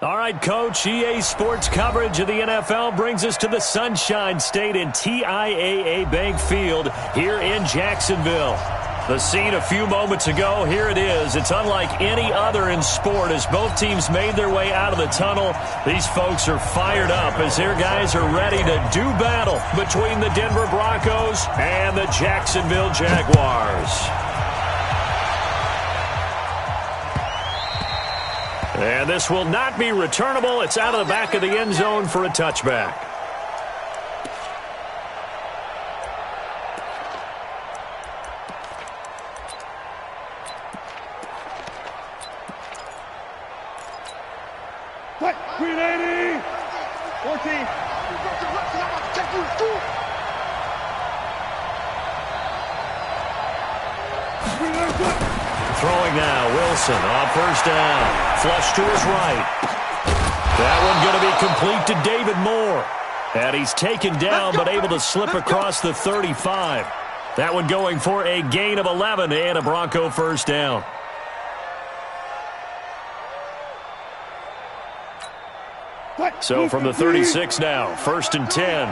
All right, Coach, EA Sports coverage of the NFL brings us to the Sunshine State in TIAA Bank Field here in Jacksonville. The scene a few moments ago, here it is. It's unlike any other in sport as both teams made their way out of the tunnel. These folks are fired up as their guys are ready to do battle between the Denver Broncos and the Jacksonville Jaguars. And this will not be returnable. It's out of the back of the end zone for a touchback. What? 380! 14. Throwing now, Wilson on first down. Flush to his right. That one going to be complete to David Moore. And he's taken down but able to slip across the 35. That one going for a gain of 11 and a Bronco first down. So from the 36 now, 1st and 10.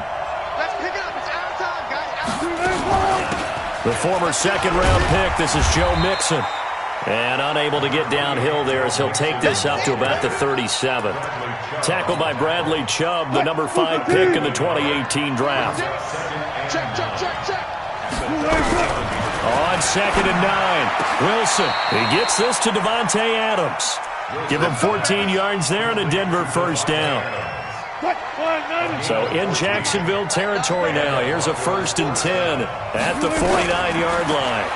Let's pick it up. It's out of time, guys. The former second-round pick, this is Joe Mixon. And unable to get downhill there as he'll take this up to about the 37. Tackled by Bradley Chubb, the number 5 pick in the 2018 draft. Check. On 2nd and 9, Wilson. He gets this to Devontae Adams. Give him 14 yards there and a Denver first down. So in Jacksonville territory now. Here's a 1st and 10 at the 49-yard line.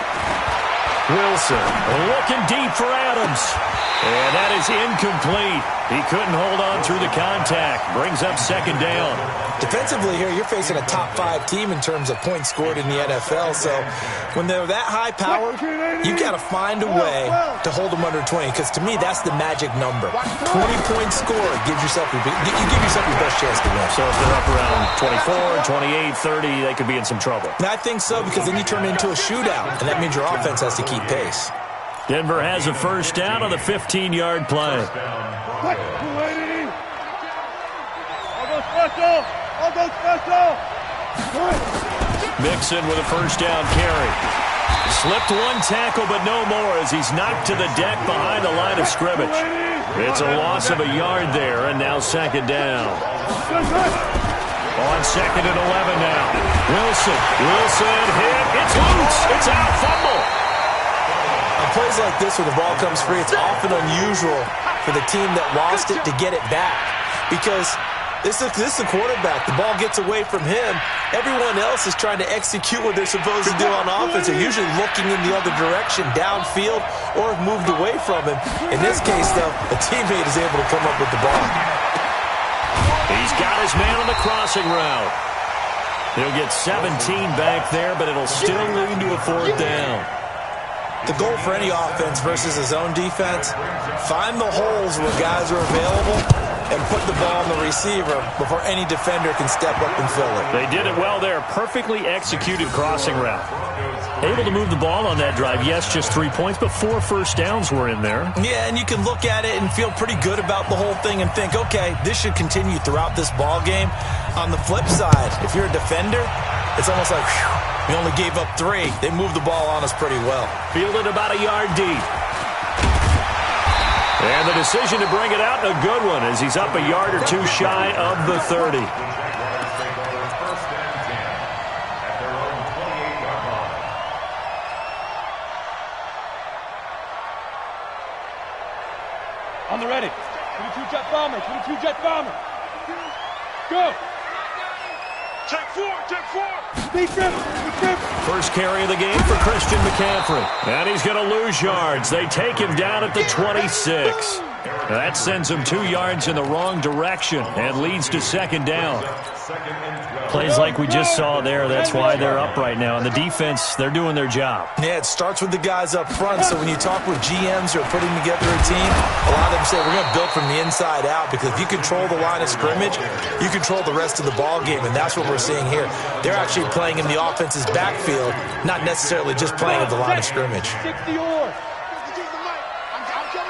Wilson looking deep for Adams. And that is incomplete. He couldn't hold on through the contact. Brings up 2nd down. Defensively here, you're facing a top-5 team in terms of points scored in the NFL. So when they're that high power, you've got to find a way to hold them under 20. Because to me, that's the magic number. 20-point score gives yourself your best chance to win. So if they're up around 24, 28, 30, they could be in some trouble. And I think so, because then you turn it into a shootout, and that means your offense has to keep pace. Denver has a first down on the 15-yard play. Mixon with a first down carry. Slipped one tackle, but no more as he's knocked to the deck behind the line of scrimmage. It's a loss of a yard there, and now 2nd down. On 2nd and 11 now. Wilson hit. It's loose. It's out. Fumble. On plays like this where the ball comes free, it's often unusual for the team that lost it to get it back. Because this is the quarterback. The ball gets away from him. Everyone else is trying to execute what they're supposed to do on offense. They're usually looking in the other direction, downfield, or have moved away from him. In this case, though, a teammate is able to come up with the ball. He's got his man on the crossing route. He'll get 17 back there, but it'll still lead to a 4th down. The goal for any offense versus a zone defense, find the holes where guys are available and put the ball on the receiver before any defender can step up and fill it. They did it well there. Perfectly executed crossing route. Able to move the ball on that drive. Yes, just 3 points, but 4 first downs were in there. Yeah, and you can look at it and feel pretty good about the whole thing and think, okay, this should continue throughout this ball game. On the flip side, if you're a defender, it's almost like, whew, we only gave up 3. They moved the ball on us pretty well. Fielded about a yard deep. And the decision to bring it out, a good one, as he's up a yard or 2 shy of the 30. On the ready. 22 jet bomber. 22 jet bomber. Go. Check 4. Speed trip. First carry of the game for Christian McCaffrey. And he's going to lose yards. They take him down at the 26. That sends him 2 yards in the wrong direction and leads to 2nd down. Plays like we just saw there, that's why they're up right now. And the defense, they're doing their job. Yeah, it starts with the guys up front. So when you talk with GMs who are putting together a team, a lot of them say we're going to build from the inside out, because if you control the line of scrimmage, you control the rest of the ball game, and that's what we're seeing here. They're actually playing in the offense's backfield, not necessarily just playing at the line of scrimmage. 60 or.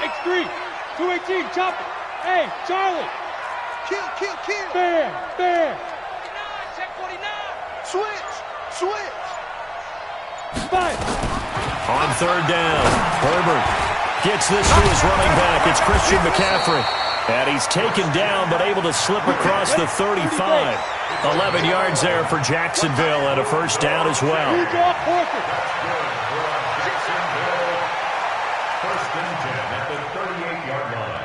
X3. 218. Chop. Hey, Charlie. Kill, kill, kill. Bam, bam. 49, check 49. Switch, switch. Fight. On third down, Herbert gets this to his running back. It's Christian McCaffrey. And he's taken down but able to slip across the 35. 11 yards there for Jacksonville and a first down as well. First and 10 at the 38-yard line.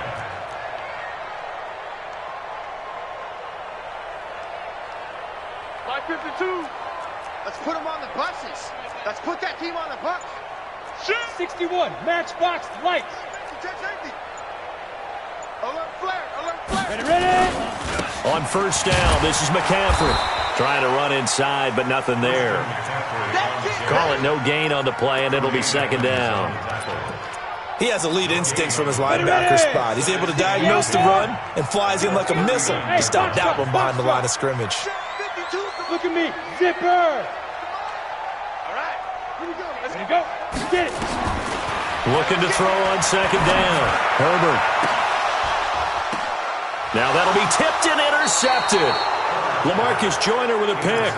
By 52. Let's put them on the buses. Let's put that team on the bus. 61, matchbox lights. Alert flare, alert flare. Ready, ready. On first down, this is McCaffrey. Trying to run inside, but nothing there. Call it no gain on the play, and it'll be second down. He has elite instincts from his linebacker spot. He's able to diagnose the run and flies in like a missile to stop that one behind the line of scrimmage. Look at me, zipper. All right, here we go. Let's go. Get it. Looking to throw on second down. Herbert. Now that'll be tipped and intercepted. LaMarcus Joyner with a pick.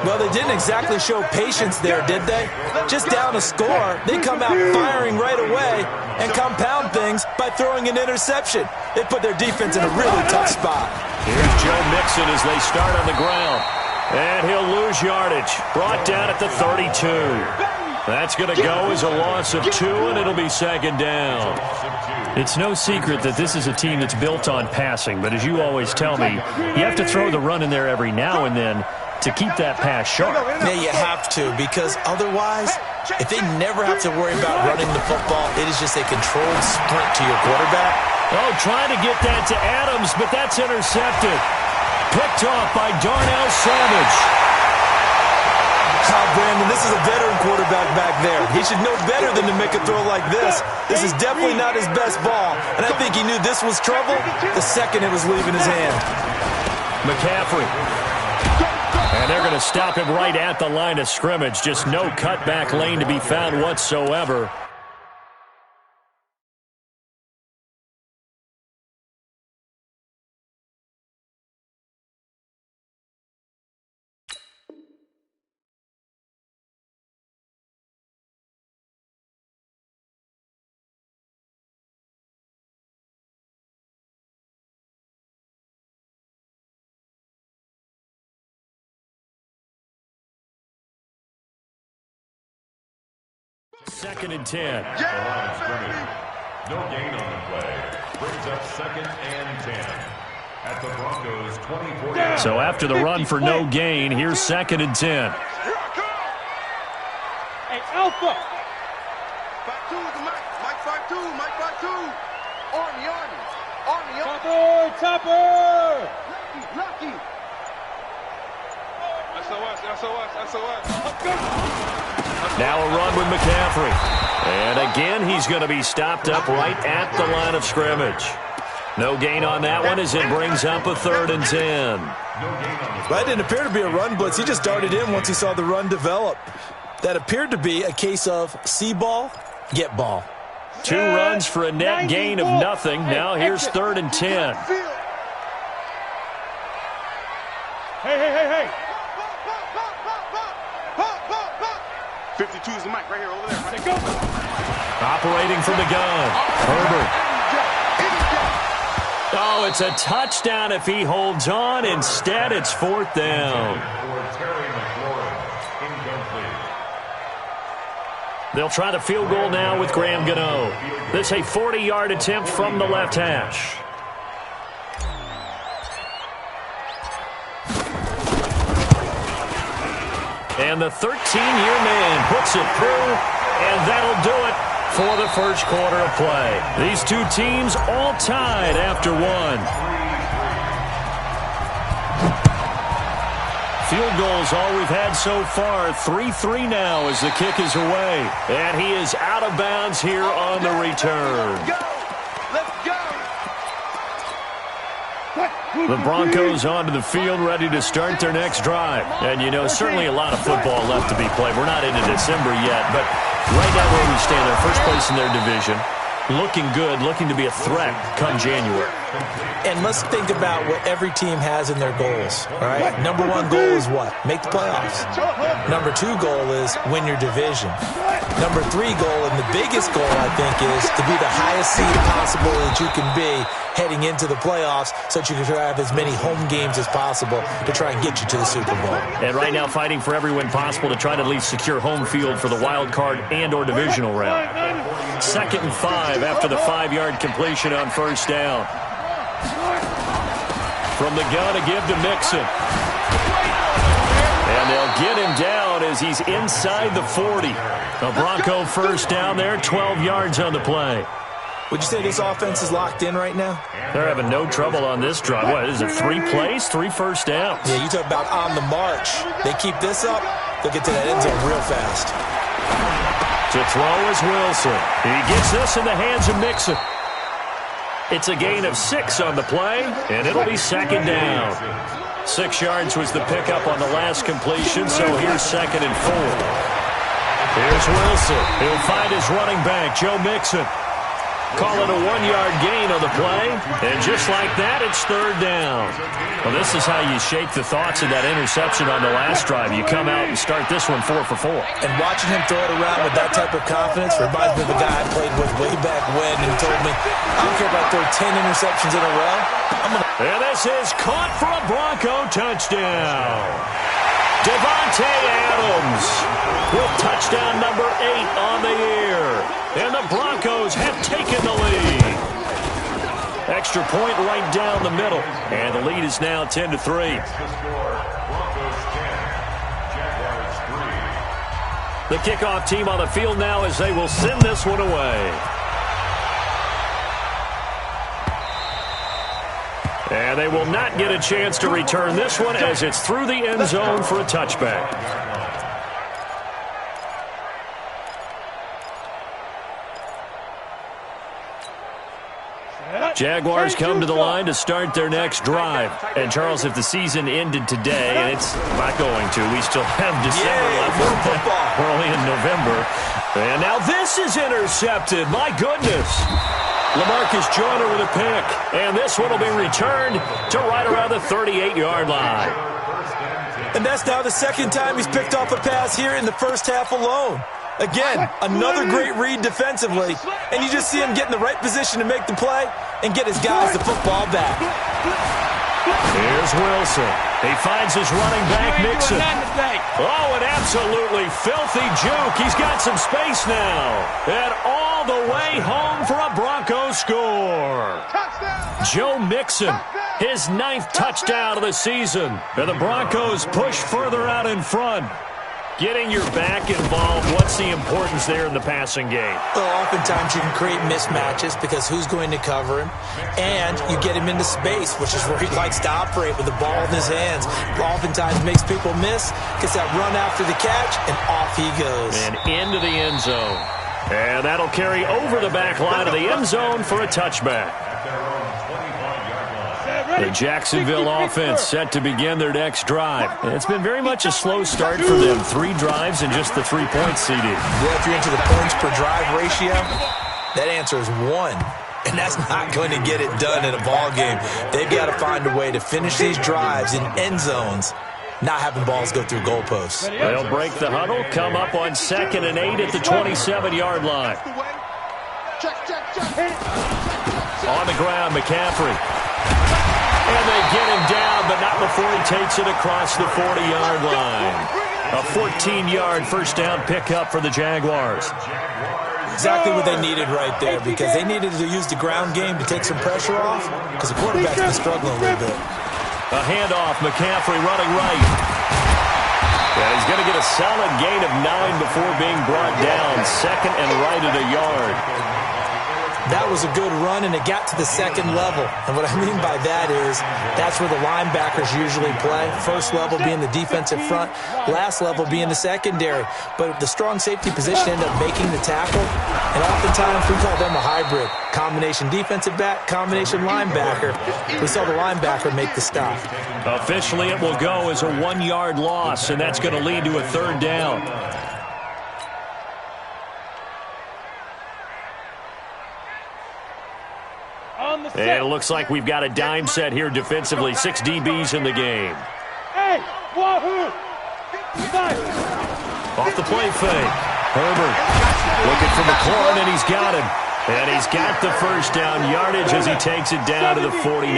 Well, they didn't exactly show patience there, did they? Just down a score, they come out firing right away and compound things by throwing an interception. They put their defense in a really tough spot. Here's Joe Mixon as they start on the ground. And he'll lose yardage. Brought down at the 32. That's going to go as a loss of 2, and it'll be second down. It's no secret that this is a team that's built on passing, but as you always tell me, you have to throw the run in there every now and then to keep that pass sharp. Yeah, you have to, because otherwise, if they never have to worry about running the football, it is just a controlled sprint to your quarterback. Oh, trying to get that to Adams, but that's intercepted. Picked off by Darnell Savage. Brandon, this is a veteran quarterback back there. He should know better than to make a throw like this. This is definitely not his best ball, and I think he knew this was trouble the second it was leaving his hand. McCaffrey. And they're going to stop him right at the line of scrimmage. Just no cutback lane to be found whatsoever. Second and 10. No gain on the play. Brings up second and 10 at the Broncos' 24. So after the run for no gain, here's second and 10. Hey, Alpha. 5-2 with the mic. Mike 5-2. Mike 5-2. Army. Topper, Topper. Lucky. SOS. Now a run with McCaffrey. And again, he's going to be stopped up right at the line of scrimmage. No gain on that one as it brings up a third and 10. Well, it didn't appear to be a run blitz. He just darted in once he saw the run develop. That appeared to be a case of see ball, get ball. 2 runs for a net gain of nothing. Now here's third and 10. Hey. 52 is the mic right here over there. Let's go. Operating from the gun. Herbert. Oh, it's a touchdown if he holds on. Instead, it's fourth down. They'll try the field goal now with Graham Gano. This a 40-yard attempt from the left hash. And the 13-year man puts it through, and that'll do it for the first quarter of play. These two teams all tied after one. Field goals all we've had so far. 3-3 now as the kick is away. And he is out of bounds here on the return. The Broncos onto the field ready to start their next drive. And, you know, certainly a lot of football left to be played. We're not into December yet, but right now where we stand, they're first place in their division. looking good, looking to be a threat come January. And let's think about what every team has in their goals, all right? Number one goal is what? Make the playoffs. Number two goal is win your division. Number three goal, and the biggest goal, I think, is to be the highest seed possible that you can be heading into the playoffs so that you can have as many home games as possible to try and get you to the Super Bowl. And right now fighting for every win possible to try to at least secure home field for the wild card and or divisional round. 2nd and 5 after the 5-yard completion on first down. From the gun to give to Mixon. And they'll get him down as he's inside the 40. A Bronco first down there, 12 yards on the play. Would you say this offense is locked in right now? They're having no trouble on this drive. What, is it 3 plays, 3 first downs? Yeah, you talk about on the march. They keep this up, they'll get to that end zone real fast. To throw is Wilson. He gets this in the hands of Mixon. It's a gain of 6 on the play, and it'll be 2nd down. 6 yards was the pickup on the last completion, so here's 2nd and 4. Here's Wilson. He'll find his running back, Joe Mixon. Call it a 1-yard gain on the play, and just like that, it's 3rd down. Well, this is how you shake the thoughts of that interception on the last drive. You come out and start this one 4 for 4. And watching him throw it around with that type of confidence reminds me of a guy I played with way back when, and he told me, I don't care if I throw 10 interceptions in a row. And this is caught for a Bronco touchdown. Davante Adams with touchdown number 8 on the year. And the Broncos have taken the lead. Extra point right down the middle. And the lead is now 10-3. The kickoff team on the field now as they will send this one away. And they will not get a chance to return this one as it's through the end zone for a touchback. Jaguars come to the line to start their next drive. And, Charles, if the season ended today, and it's not going to, we still have December left. We're only in November. And now this is intercepted. My goodness. LaMarcus Joyner with a pick. And this one will be returned to right around the 38-yard line. And that's now the 2nd time he's picked off a pass here in the first half alone. Again, another great read defensively, and you just see him get in the right position to make the play and get his guys the football back. Here's Wilson. He finds his running back, Mixon. Oh, an absolutely filthy juke. He's got some space now. And all the way home for a Broncos score. Joe Mixon, his 9th touchdown of the season. And the Broncos push further out in front. Getting your back involved, what's the importance there in the passing game? Well, oftentimes you can create mismatches because who's going to cover him? And you get him into space, which is where he likes to operate with the ball in his hands. Oftentimes makes people miss, gets that run after the catch, and off he goes. And into the end zone. And that'll carry over the back line of the end zone for a touchback. The Jacksonville offense set to begin their next drive. It's been very much a slow start for them. 3 drives and just the 3 points, CD. Yeah, if you're into the points per drive ratio, that answer is 1. And that's not going to get it done in a ball game. They've got to find a way to finish these drives in end zones, not having balls go through goalposts. They'll break the huddle, come up on 2nd and 8 at the 27-yard line. On the ground, McCaffrey. And they get him down, but not before he takes it across the 40-yard line. A 14-yard first down pickup for the Jaguars. Exactly what they needed right there, because they needed to use the ground game to take some pressure off, because the quarterback's been struggling a little bit. A handoff, McCaffrey running right. And he's going to get a solid gain of 9 before being brought down. 2nd and right at a yard. That was a good run, and it got to the 2nd level. And what I mean by that is that's where the linebackers usually play. First level being the defensive front, last level being the secondary. But the strong safety position ended up making the tackle, and oftentimes we call them a hybrid. Combination defensive back, combination linebacker. We saw the linebacker make the stop. Officially, it will go as a 1-yard loss, and that's going to lead to a 3rd down. on the set. And it looks like we've got a dime set here defensively. 6 DBs in the game. Hey, wahoo! Off the play fake. Herbert looking for McLaurin, and he's got him. And he's got the first down yardage as he takes it down to the 49.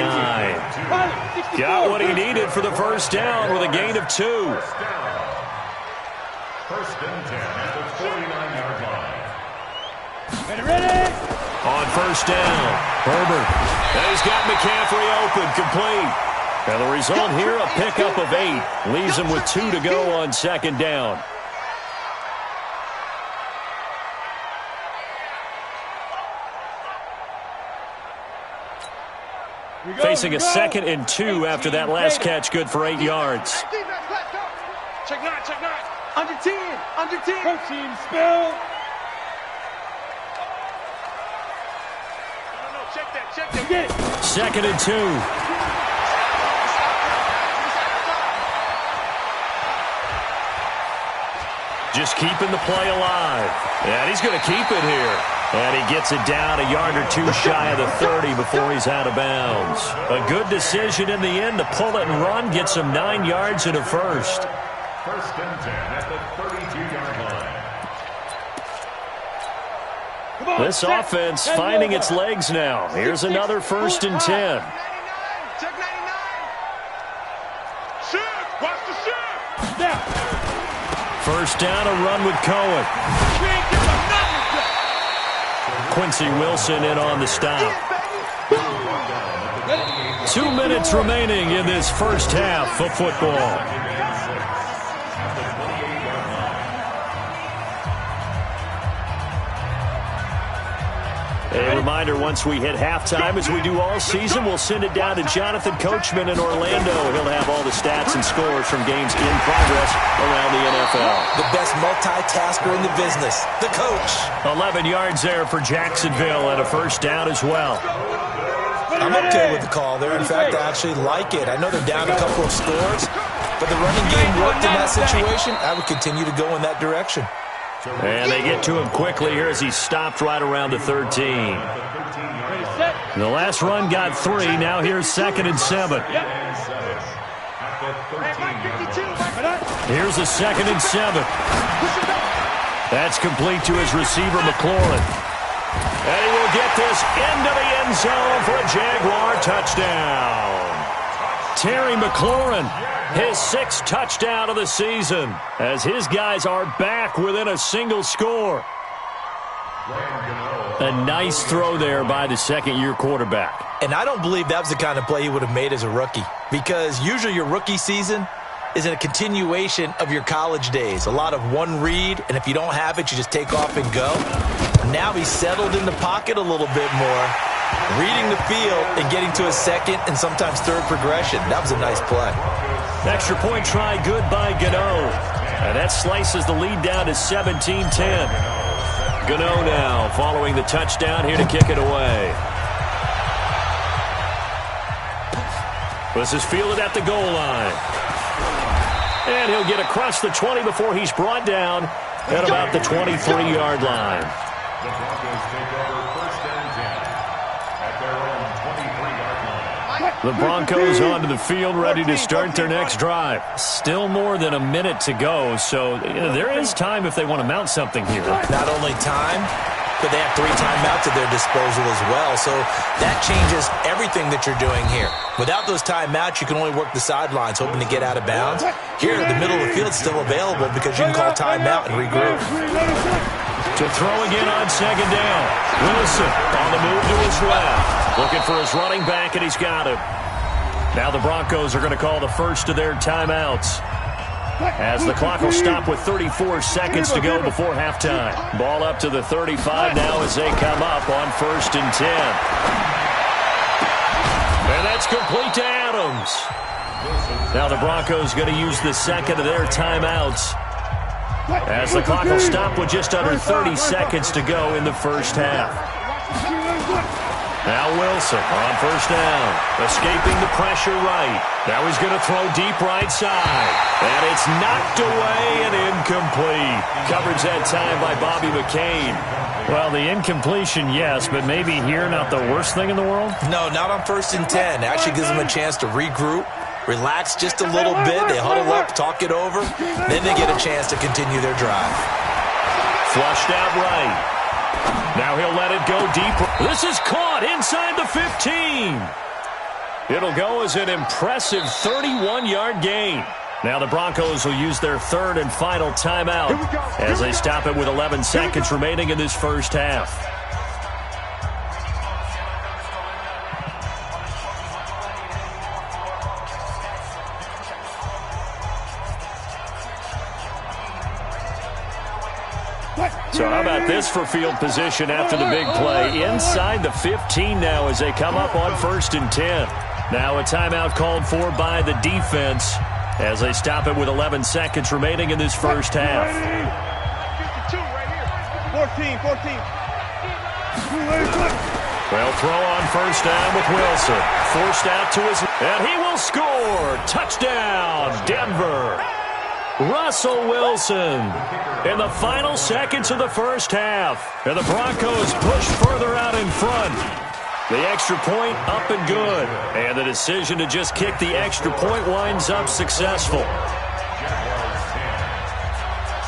Got what he needed for the first down with a gain of 2. First and 10 at the 49-yard line. Ready? On first down, Herbert. And he's got McCaffrey open, complete. And the result here, a pickup of 8. Leaves him with 2 to go on second down. Facing a 2nd and 2 after that last catch, good for 8 yards. Check 9, check 9. Under 10, under 10. Protein spill. No, check that, check that. 2nd and 2. Just keeping the play alive. And he's going to keep it here. And he gets it down a yard or 2 shy of the 30 before he's out of bounds. A good decision in the end to pull it and run. Gets him 9 yards and a first. First and 10 at the 32-yard line. This offense finding its legs now. Here's another first and 10. Check 99. Shift, watch the shift. Now. First down, a run with Cohen. Quincy Wilson in on the stop. 2 minutes remaining in this first half of football. A reminder, once we hit halftime, as we do all season, we'll send it down to Jonathan Coachman in Orlando. He'll have all the stats and scores from games in progress around the NFL. The best multitasker in the business, the coach. 11 yards there for Jacksonville and a first down as well. I'm okay with the call there. In fact, I actually like it. I know they're down a couple of scores, but the running game worked in that situation. I would continue to go in that direction. And they get to him quickly here as he's stopped right around the 13. The last run got 3. Now here's 2nd and 7. Here's a 2nd and 7. That's complete to his receiver, McLaurin. And he will get this into the end zone for a Jaguar touchdown. Terry McLaurin, his 6th touchdown of the season, as his guys are back within a single score. A nice throw there by the second-year quarterback. And I don't believe that was the kind of play he would have made as a rookie, because usually your rookie season is in a continuation of your college days. A lot of one read, and if you don't have it, you just take off and go. Now he's settled in the pocket a little bit more, reading the field and getting to a second and sometimes third progression. That was a nice play. Extra point try good by Gano. And that slices the lead down to 17-10. Gano now following the touchdown here to kick it away. This is fielded at the goal line. And he'll get across the 20 before he's brought down at about the 23-yard line. The Broncos take over first and 10 at their own 23-yard line. The Broncos onto the field, ready to start their next drive. Still more than a minute to go, so there is time if they want to mount something here. Not only time, but they have 3 timeouts at their disposal as well, so that changes everything that you're doing here. Without those timeouts, you can only work the sidelines, hoping to get out of bounds. Here, the middle of the field is still available because you can call timeout and regroup. To throw again on second down. Wilson on the move to his left. Looking for his running back, and he's got him. Now the Broncos are going to call the first of their timeouts, as the clock will stop with 34 seconds to go before halftime. Ball up to the 35 now as they come up on first and 10. And that's complete to Adams. Now the Broncos going to use the second of their timeouts, as the clock will stop with just under 30 seconds to go in the first half. Now Wilson on first down, escaping the pressure right. Now he's going to throw deep right side. And it's knocked away and incomplete. Coverage that time by Bobby McCain. Well, the incompletion, yes, but maybe here not the worst thing in the world? No, not on 1st and 10. Actually gives them a chance to regroup, relax just a little bit. They huddle up, talk it over. Then they get a chance to continue their drive. Flushed out right. Now he'll let it go deeper. This is caught inside the 15. It'll go as an impressive 31-yard gain. Now the Broncos will use their third and final timeout as they stop it with 11 seconds remaining in this first half. So how about this for field position after the big play? Inside the 15 now as they come up on 1st and 10. Now a timeout called for by the defense as they stop it with 11 seconds remaining in this first half. 14. Well, throw on 1st down with Wilson. Forced out to his... And he will score! Touchdown, Denver! Russell Wilson in the final seconds of the first half. And the Broncos push further out in front. The extra point up and good. And the decision to just kick the extra point winds up successful.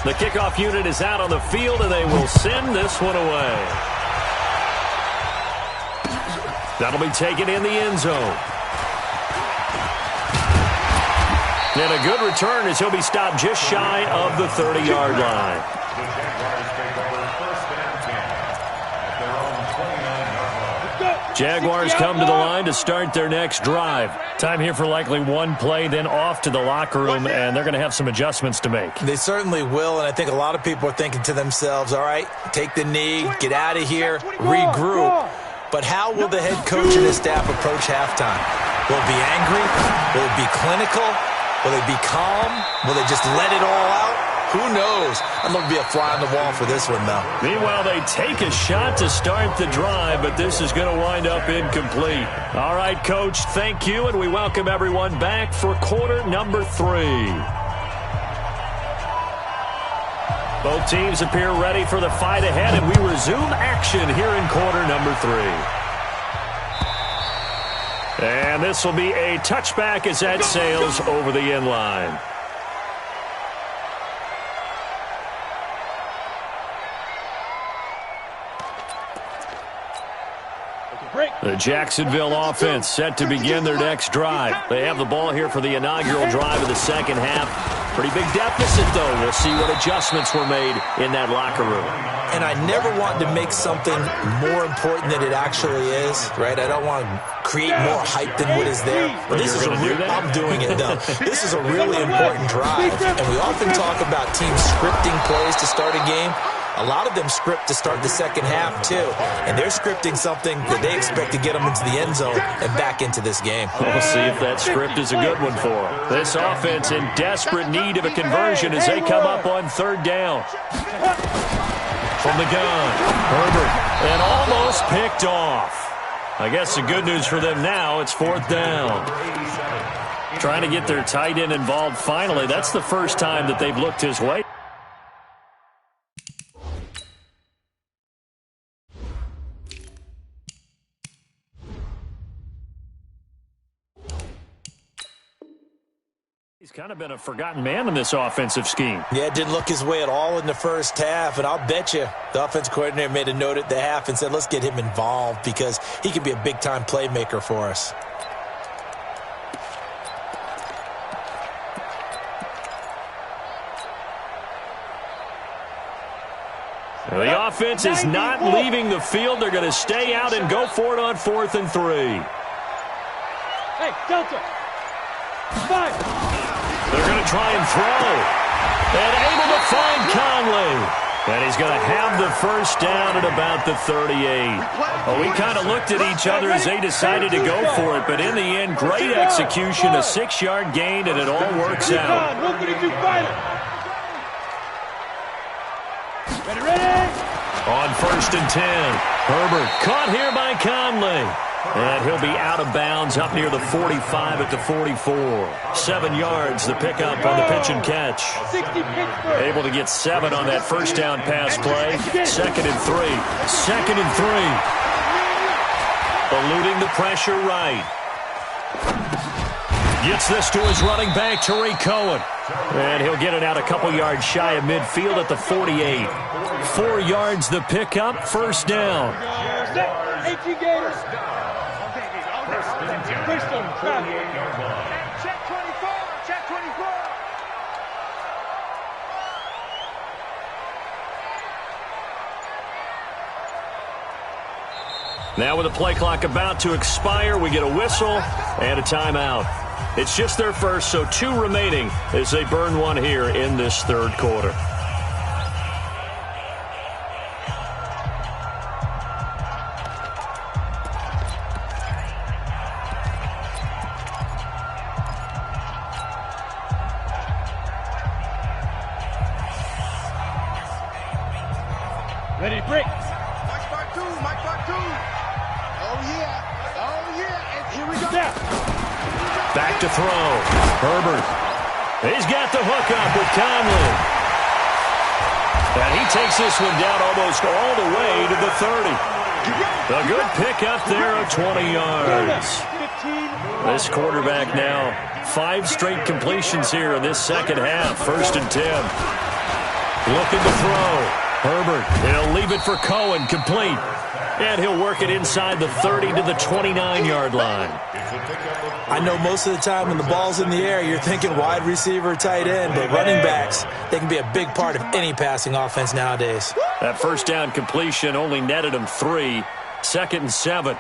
The kickoff unit is out on the field, and they will send this one away. That'll be taken in the end zone. And a good return as he'll be stopped just shy of the 30-yard line. Jaguars come to the line to start their next drive. Time here for likely one play, then off to the locker room, and they're going to have some adjustments to make. They certainly will, and I think a lot of people are thinking to themselves, all right, take the knee, get out of here, regroup. But how will the head coach and his staff approach halftime? Will it be angry? Will it be clinical? Will they be calm? Will they just let it all out? Who knows? I'm going to be a fly on the wall for this one, though. Meanwhile, they take a shot to start the drive, but this is going to wind up incomplete. All right, Coach, thank you, and we welcome everyone back for quarter number 3. Both teams appear ready for the fight ahead, and we resume action here in quarter number 3. And this will be a touchback as that sails over the end line. The Jacksonville offense set to begin their next drive. They have the ball here for the inaugural drive of the second half. Pretty big deficit, though. We'll see what adjustments were made in that locker room. And I never want to make something more important than it actually is, right? I don't want to create more hype than what is there. But this is I'm doing it, though. This is a really important drive. And we often talk about teams scripting plays to start a game. A lot of them script to start the second half, too. And they're scripting something that they expect to get them into the end zone and back into this game. We'll see if that script is a good one for them. This offense in desperate need of a conversion as they come up on 3rd down. From the gun, Herbert, and almost picked off. I guess the good news for them now, it's 4th down. Trying to get their tight end involved finally. That's the first time that they've looked his way. He's kind of been a forgotten man in this offensive scheme. Yeah, it didn't look his way at all in the first half, and I'll bet you the offense coordinator made a note at the half and said, let's get him involved because he can be a big-time playmaker for us. The offense is not leaving the field. They're going to stay out and go for it on 4th and 3. Hey, Delta. 5. They're going to try and throw. And able to find Conley. And he's going to have the first down at about the 38. Well, we kind of looked at each other as they decided to go for it. But in the end, great execution, a 6-yard gain, and it all works out. Ready? On 1st and 10, Herbert caught here by Conley. And he'll be out of bounds up near the 45 at the 44. 7 yards, the pickup on the pitch and catch. Able to get 7 on that first down pass play. 2nd and 3. 2nd and 3. Eluding the pressure right. Gets this to his running back, Tariq Cohen. And he'll get it out a couple yards shy of midfield at the 48. 4 yards the pickup, first down. 18 Gators. Bristol, Check 24. Check 24. Now with the play clock about to expire, we get a whistle and a timeout. It's just their first, so 2 remaining as they burn 1 here in this third quarter. ready, break. Mike part 2, Mike part 2. Oh, yeah. Oh, yeah. And here we go. Snap. Back to throw. Herbert. He's got the hook up with Conley. And he takes this one down almost all the way to the 30. A good pickup there of 20 yards. This quarterback now, 5 straight completions here in this second half. 1st and 10. Looking to throw. Herbert, he'll leave it for Cohen, complete. And he'll work it inside the 30 to the 29-yard line. I know most of the time when the ball's in the air, you're thinking wide receiver, tight end, but running backs, they can be a big part of any passing offense nowadays. That first down completion only netted him 3. 2nd and 7.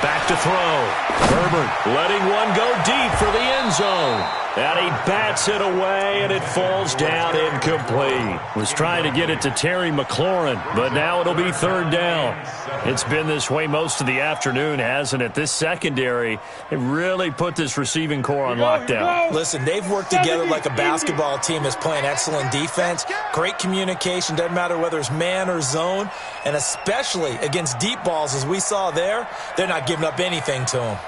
Back to throw. Herbert letting one go deep for the end zone. And he bats it away, and it falls down incomplete. Was trying to get it to Terry McLaurin, but now it'll be 3rd down. It's been this way most of the afternoon, hasn't it? This secondary, it really put this receiving core on lockdown. Listen, they've worked together like a basketball team that's playing excellent defense. Great communication, doesn't matter whether it's man or zone. And especially against deep balls, as we saw there, they're not giving up anything to them.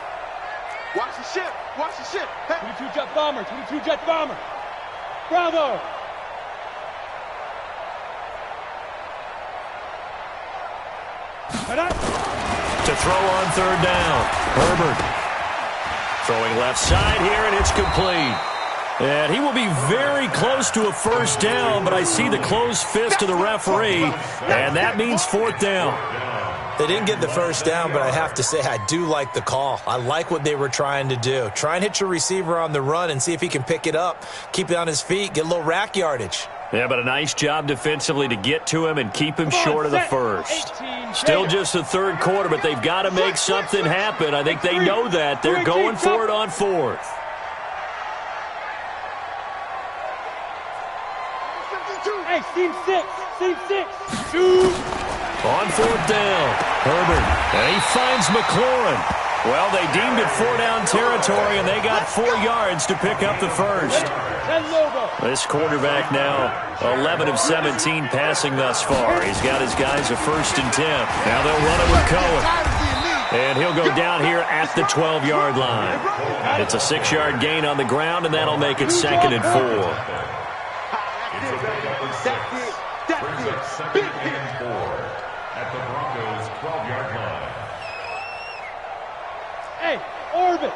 Watch the ship. Watch the ship. Hey. 22 Jet Bomber. 22 Jet Bomber. Bravo. To throw on 3rd down. Herbert. Throwing left side here, and it's complete. And he will be very close to a 1st down, but I see the closed fist of the referee, and that means 4th down. They didn't get the 1st down, but I have to say I do like the call. I like what they were trying to do. Try and hit your receiver on the run and see if he can pick it up, keep it on his feet, get a little rack yardage. Yeah, but a nice job defensively to get to him and keep him short of the 1st. Still just the 3rd quarter, but they've got to make something happen. I think they know that. They're going for it on 4th. Hey, Team 6. Team 6. Shoot. On 4th down, Herbert, and he finds McLaurin. Well, they deemed it 4-down territory, and they got 4 yards to pick up the 1st. This quarterback now 11 of 17 passing thus far. He's got his guys a 1st and 10. Now they'll run it with Cohen. And he'll go down here at the 12-yard line. It's a 6-yard gain on the ground, and that'll make it 2nd and 4. Second and 4 at the Broncos' 12-yard line. Hey, Orbit.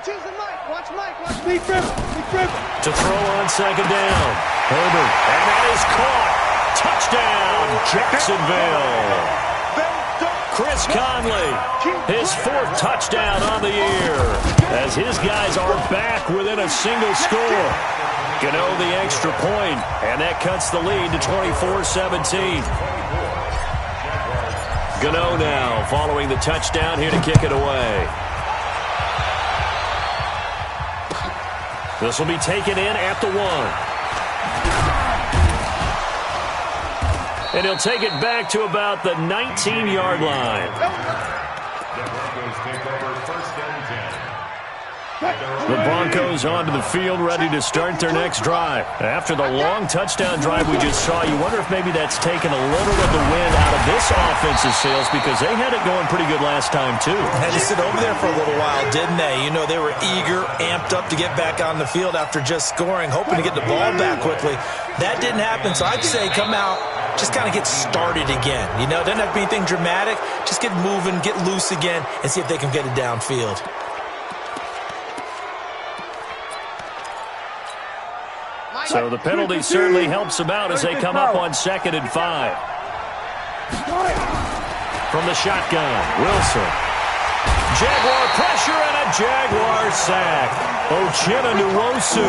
Choosing Mike. Watch Mike. Watch Big River. Big River. To throw on 2nd down. Herbert. And that is caught. Touchdown, Jacksonville. Chris Conley, his 4th touchdown on the year, as his guys are back within a single score. Gano the extra point, and that cuts the lead to 24-17. Gano now following the touchdown here to kick it away. This will be taken in at the 1. And he'll take it back to about the 19-yard line. The Broncos take over 1st and 10. The Broncos onto the field, ready to start their next drive. After the long touchdown drive we just saw, you wonder if maybe that's taken a little of the wind out of this offense's sails, because they had it going pretty good last time, too. Had to sit over there for a little while, didn't they? You know, they were eager, amped up to get back on the field after just scoring, hoping to get the ball back quickly. That didn't happen, so I'd say come out, just kind of get started again. You know, it doesn't have to be anything dramatic. Just get moving, get loose again, and see if they can get it downfield. So the penalty certainly helps them out as they come up on 2nd and 5. From the shotgun, Wilson. Jaguar pressure and a Jaguar sack. Uchenna Nwosu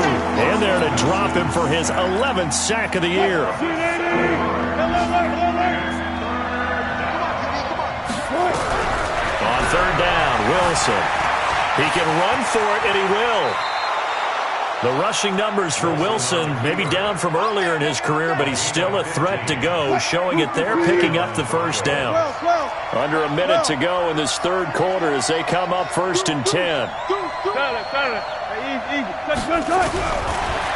in there to drop him for his 11th sack of the year. On 3rd down, Wilson. He can run for it, and he will. The rushing numbers for Wilson maybe down from earlier in his career, but he's still a threat to go, showing it there, picking up the first down. Under a minute to go in this 3rd quarter as they come up 1st and 10.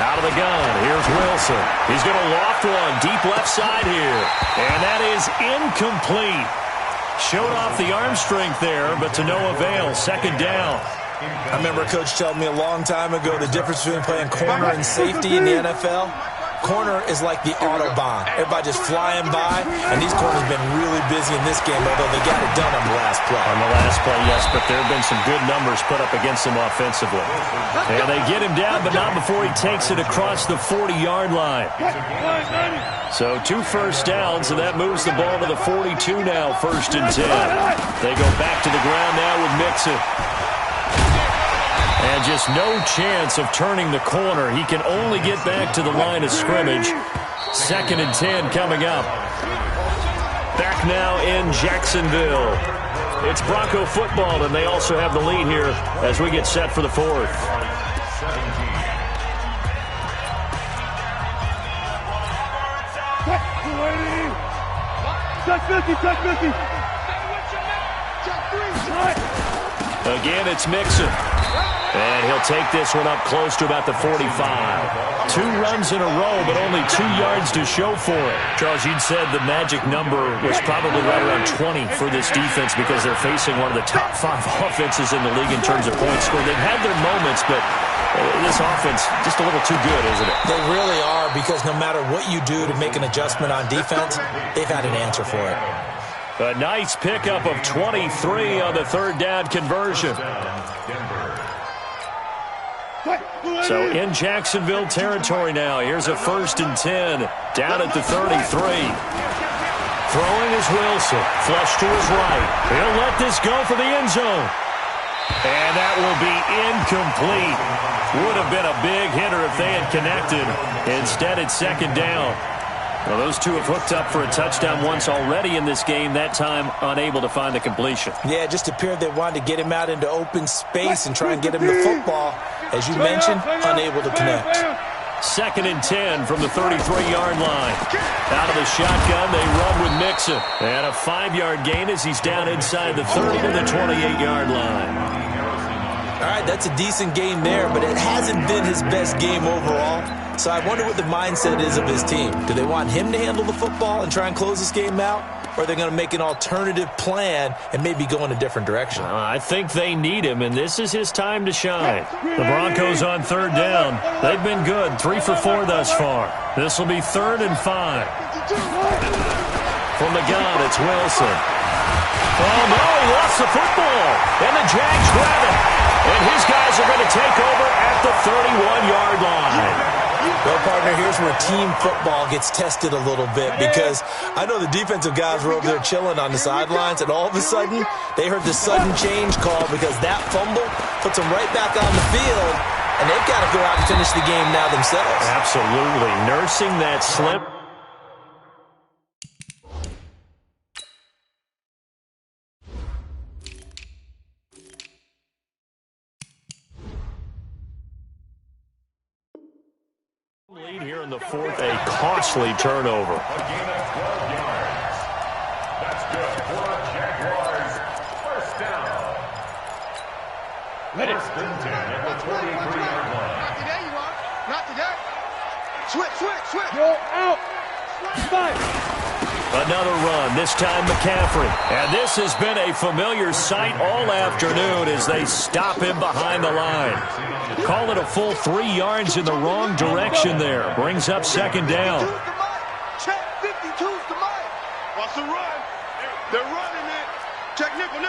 Out of the gun, here's Wilson. He's going to loft one deep left side here, and that is incomplete. Showed off the arm strength there, but to no avail. 2nd down. I remember a coach telling me a long time ago the difference between playing corner and safety in the NFL. Corner is like the Autobahn. Everybody just flying by, and these corners have been really busy in this game, although they got it done on the last play. On the last play, yes, but there have been some good numbers put up against him offensively. And they get him down, but not before he takes it across the 40-yard line. So 2 first downs, and that moves the ball to the 42 now, 1st and 10. They go back to the ground now with Mixon. And just no chance of turning the corner. He can only get back to the line of scrimmage. 2nd and 10 coming up. Back now in Jacksonville. It's Bronco football, and they also have the lead here as we get set for the 4th. Again, it's Mixon. And he'll take this one up close to about the 45. 2 runs in a row, but only 2 yards to show for it. Charles, you'd said the magic number was probably right around 20 for this defense because they're facing one of the top 5 offenses in the league in terms of points scored. They've had their moments, but this offense just a little too good, isn't it? They really are, because no matter what you do to make an adjustment on defense, they've had an answer for it. A nice pickup of 23 on the 3rd down conversion. So in Jacksonville territory now. Here's a 1st and 10 down at the 33. Throwing is Wilson. Flush to his right. He'll let this go for the end zone. And that will be incomplete. Would have been a big hitter if they had connected. Instead, it's 2nd down. Well, those two have hooked up for a touchdown once already in this game, that time unable to find the completion. Yeah, it just appeared they wanted to get him out into open space and try and get him the football. As you mentioned, unable to connect. 2nd and 10 from the 33-yard line. Out of the shotgun, they run with Mixon. And a 5-yard gain as he's down inside the 30 to the 28-yard line. All right, that's a decent game there, but it hasn't been his best game overall. So I wonder what the mindset is of his team. Do they want him to handle the football and try and close this game out? Or are they going to make an alternative plan and maybe go in a different direction? I think they need him, and this is his time to shine. The Broncos on 3rd down. They've been good, 3 for 4 thus far. This will be 3rd and 5. From the gun, it's Wilson. Oh, no, he lost the football. And the Jags grab it. And his guys are going to take over at the 31-yard line. Well, partner, here's where team football gets tested a little bit, because I know the defensive guys were over there chilling on the sidelines, and all of a sudden, they heard the sudden change call because that fumble puts them right back on the field, and they've got to go out and finish the game now themselves. Absolutely. Nursing that slip. Lead here in the 4th, a costly turnover. A gain of 12 yards. That's good for Jaguars. 1st down. 1st and 10 at the Switch. Go out. Five. Another run, this time McCaffrey. And this has been a familiar sight all afternoon as they stop him behind the line. Call it a full 3 yards in the wrong direction there. Brings up second down. 52's the mic. Watch the run. They're running it. Check nickel.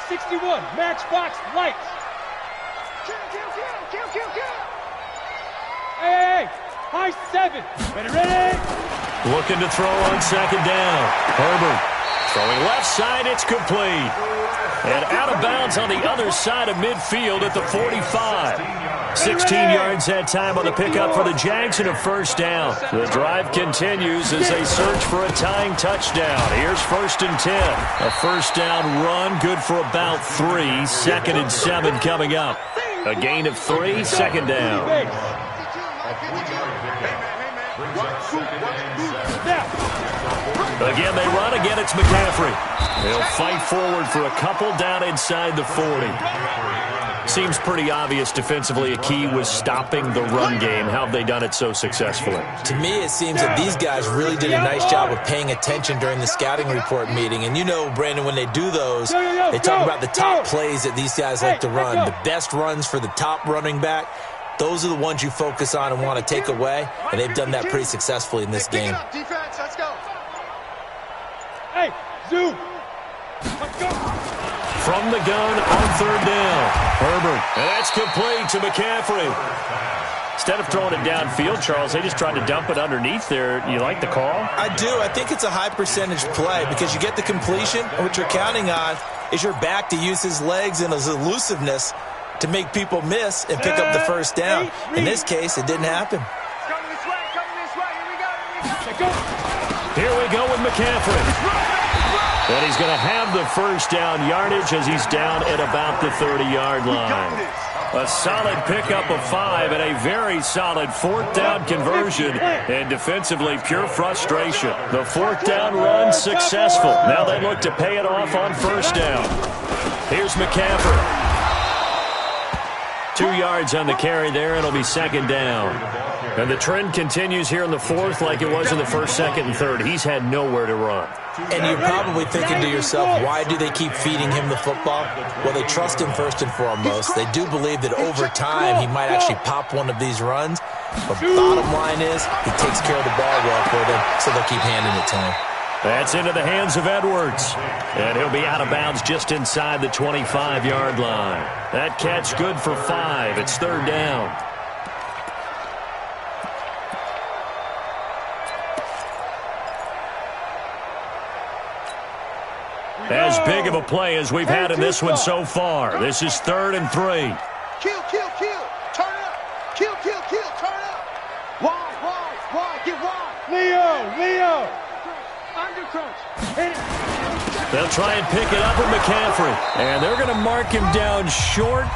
61, matchbox lights. Kill. Hey, high 7. Ready? Looking to throw on second down. Herbert throwing left side, it's complete. And out of bounds on the other side of midfield at the 45. 16 yards that time on the pickup for the Jags and a first down. The drive continues as they search for a tying touchdown. Here's 1st and 10. A first down run, good for about 3. 2nd and 7 coming up. A gain of 3, second down. Again, they run. Again, it's McCaffrey. They'll fight forward for a couple down inside the 40. Seems pretty obvious defensively a key was stopping the run game. How have they done it so successfully? To me, it seems that these guys really did a nice job of paying attention during the scouting report meeting. And you know, Brandon, when they do those, they talk about the top plays that these guys like to run. The best runs for the top running back. Those are the ones you focus on and want to take away. And they've done that pretty successfully in this game. Defense, let's go. Hey, zoom. Let's go. From the gun on third down. Herbert. And that's complete to McCaffrey. Instead of throwing it downfield, Charles, they just tried to dump it underneath there. You like the call? I do. I think it's a high percentage play because you get the completion. And what you're counting on is your back to use his legs and his elusiveness to make people miss and pick up the first down. In this case, it didn't happen. Coming this way. Here we go. Here we go with McCaffrey. And he's going to have the first down yardage as he's down at about the 30-yard line. A solid pickup of 5 and a very solid 4th down conversion. And defensively, pure frustration. The 4th down run successful. Now they look to pay it off on first down. Here's McCaffrey. 2 yards on the carry there, and it'll be second down. And the trend continues here in the 4th like it was in the 1st, 2nd, and 3rd. He's had nowhere to run. And you're probably thinking to yourself, why do they keep feeding him the football? Well, they trust him first and foremost. They do believe that over time he might actually pop one of these runs. But bottom line is he takes care of the ball well for them, so they'll keep handing it to him. That's into the hands of Edwards. And he'll be out of bounds just inside the 25-yard line. That catch good for 5. It's third down. As big of a play as we've had in this one so far. This is 3rd and 3. Kill. Turn up. Kill. Turn up. Wide. Get wide. Leo. Under crunch. Hit it. They'll try and pick it up with McCaffrey. And they're going to mark him down short,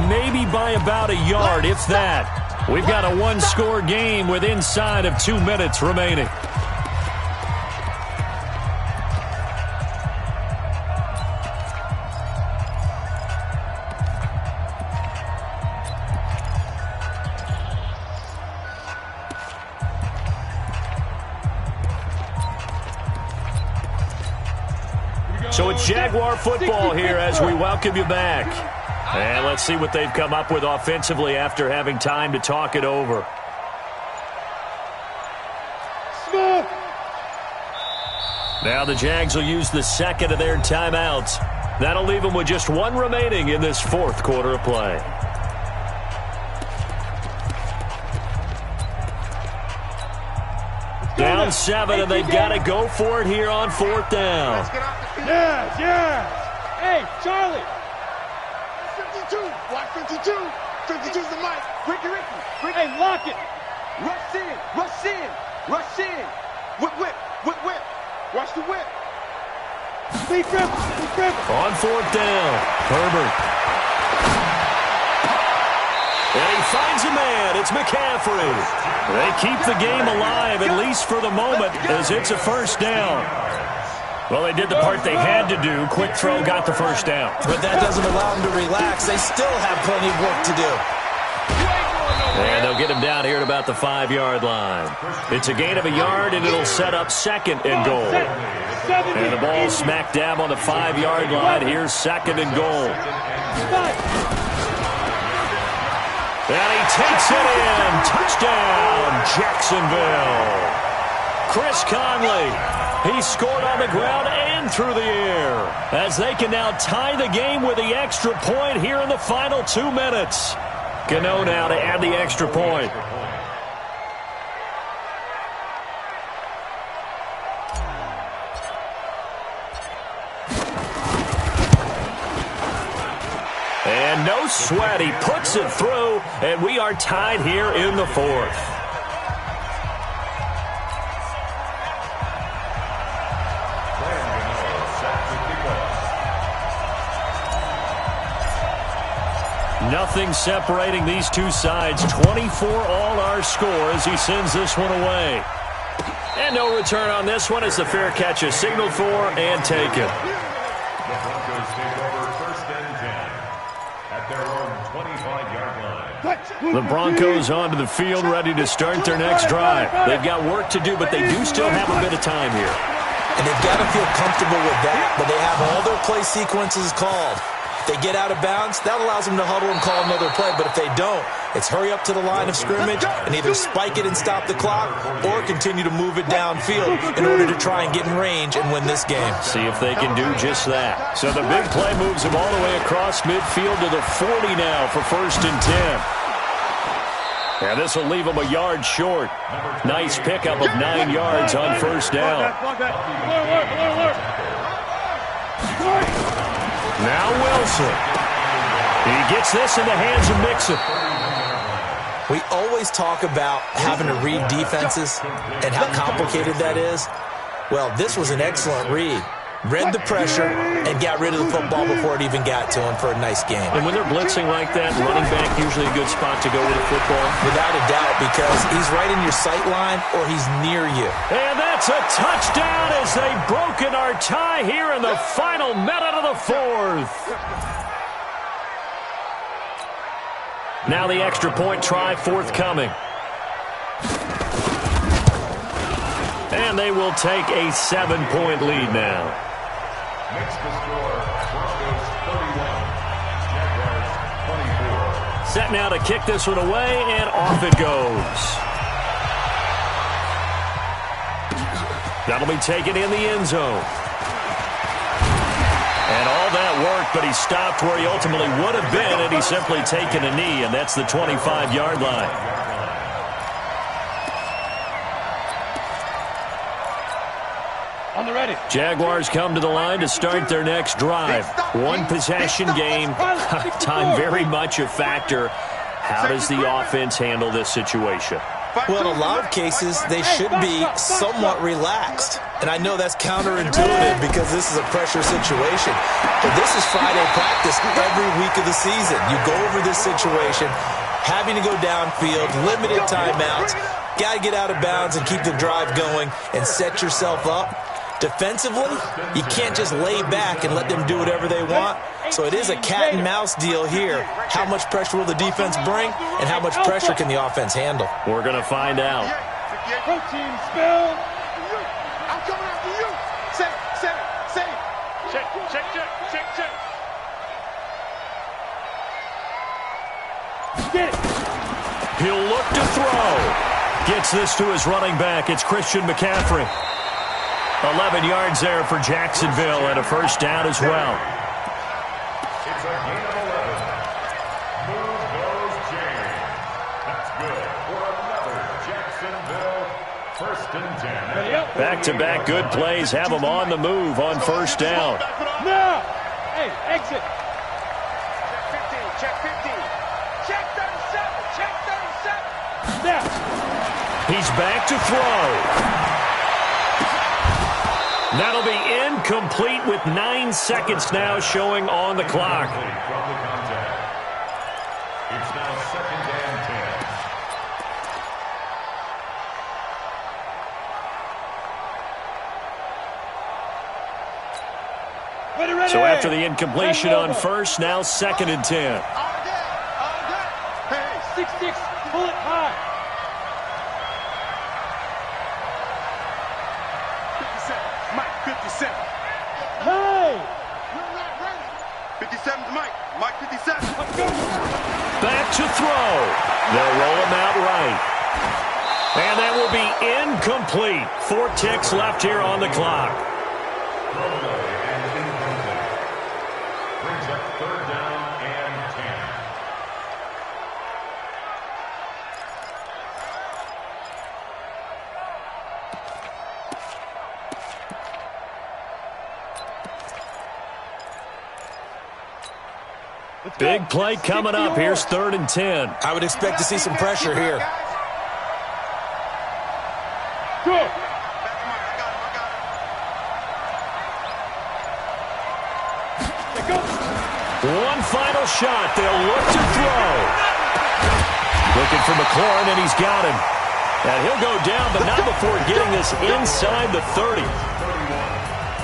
maybe by about a yard, if that. We've got a one-score game with inside of 2 minutes remaining. So it's Jaguar football here as we welcome you back. And let's see what they've come up with offensively after having time to talk it over. Smith. Now the Jags will use the second of their timeouts. That'll leave them with just 1 remaining in this 4th quarter of play. Down 7, and they've got to go for it here on 4th down. Yes. Hey, Charlie. 52. Watch 52. 52's the mic. Ricky. Hey, lock it. Rush in. Whip. Watch the whip. Deep grip. On 4th down, Herbert. And he finds a man. It's McCaffrey. They keep the game alive, at least for the moment, as it's a first down. Well, they did the part they had to do. Quick throw got the first down. But that doesn't allow them to relax. They still have plenty of work to do. And they'll They'll get him down here at about the 5-yard line. It's a gain of a yard, and it'll set up 2nd and goal. And the ball smack dab on the 5-yard line. Here's 2nd and goal. And he takes it in. Touchdown, Jacksonville. Chris Conley, he scored on the ground and through the air, as they can now tie the game with the extra point here in the final 2 minutes. Gano now to add the extra point. And no sweat, he puts it through, and we are tied here in the 4th. Nothing separating these two sides. 24 all our score as he sends this one away. And no return on this one as the fair catch is signaled for and taken. The Broncos take over 1st and 10 at their own 25-yard line. The Broncos onto the field ready to start their next drive. They've got work to do, but they do still have a bit of time here. And they've got to feel comfortable with that, but they have all their play sequences called. If they get out of bounds, that allows them to huddle and call another play. But if they don't, it's hurry up to the line of scrimmage and either spike it and stop the clock or continue to move it downfield in order to try and get in range and win this game. See if they can do just that. So the big play moves them all the way across midfield to the 40 now for 1st and 10. And this will leave them a yard short. Nice pickup of 9 yards on 1st down. Now Wilson. He gets this in the hands of Mixon. We always talk about having to read defenses and how complicated that is. Well, this was an excellent read. Read the pressure and got rid of the football before it even got to him for a nice game. And when they're blitzing like that, running back usually a good spot to go with the football? Without a doubt, because he's right in your sight line or he's near you. And that's a touchdown as they've broken our tie here in the final minute of the 4th. Now the extra point try forthcoming. And they will take a 7-point lead now. Makes the score Broncos 31, Jaguars 24. Set now to kick this one away, and off it goes. That'll be taken in the end zone. And all that work, but he stopped where he ultimately would have been, and he's simply taken a knee, and that's the 25-yard line. On the ready. Jaguars come to the line to start their next drive. One possession game. Time very much a factor. How does the offense handle this situation? Well, in a lot of cases, they should be somewhat relaxed. And I know that's counterintuitive because this is a pressure situation. But this is Friday practice every week of the season. You go over this situation, having to go downfield, limited timeouts, got to get out of bounds and keep the drive going and set yourself up. Defensively, you can't just lay back and let them do whatever they want. So it is a cat and mouse deal here. How much pressure will the defense bring, and how much pressure can the offense handle? We're going to find out. Protein spill. I'm coming after you. Say. Check. Get it. He'll look to throw. Gets this to his running back. It's Christian McCaffrey. 11 yards there for Jacksonville and a 1st down as well. It's a gain of 11. Move goes James. That's good for another Jacksonville 1st and 10. Back-to-back good plays have them on the move on 1st down. Now. Hey, exit. Check 15. Check 37. Check 37. Now. He's back to throw. That'll be incomplete with 9 seconds now showing on the clock. From the contact. It's now 2nd and 10. Ready. So after the incompletion on 1st, now 2nd and 10. All day. Hey, 6-6, pull it high. 57. Hey! 57's Mike. Mike 57. Let's go! Back to throw. They'll roll him out right. And that will be incomplete. 4 ticks left here on the clock. Brings up 3rd down and 10. Big play coming up. Here's 3rd and 10. I would expect to see some pressure here. Go! One final shot. They'll look to throw. Looking for McLaurin, and he's got him. And he'll go down, but not before getting this inside the 30.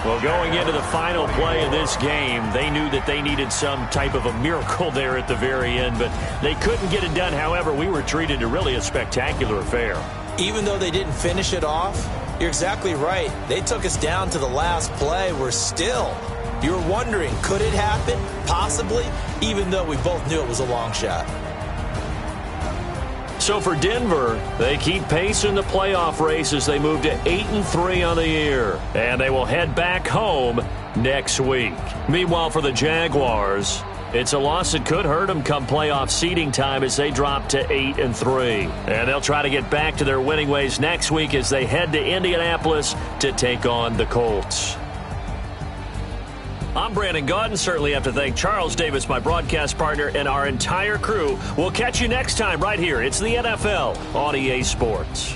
Well, going into the final play of this game, they knew that they needed some type of a miracle there at the very end, but they couldn't get it done. However, we were treated to really a spectacular affair. Even though they didn't finish it off, you're exactly right. They took us down to the last play. We're still. You were wondering, could it happen? Possibly, even though we both knew it was a long shot. So for Denver, they keep pace in the playoff race as they move to 8-3 on the year. And they will head back home next week. Meanwhile, for the Jaguars, it's a loss that could hurt them come playoff seeding time as they drop to 8-3. And they'll try to get back to their winning ways next week as they head to Indianapolis to take on the Colts. I'm Brandon Gaudin. Certainly have to thank Charles Davis, my broadcast partner, and our entire crew. We'll catch you next time right here. It's the NFL on EA Sports.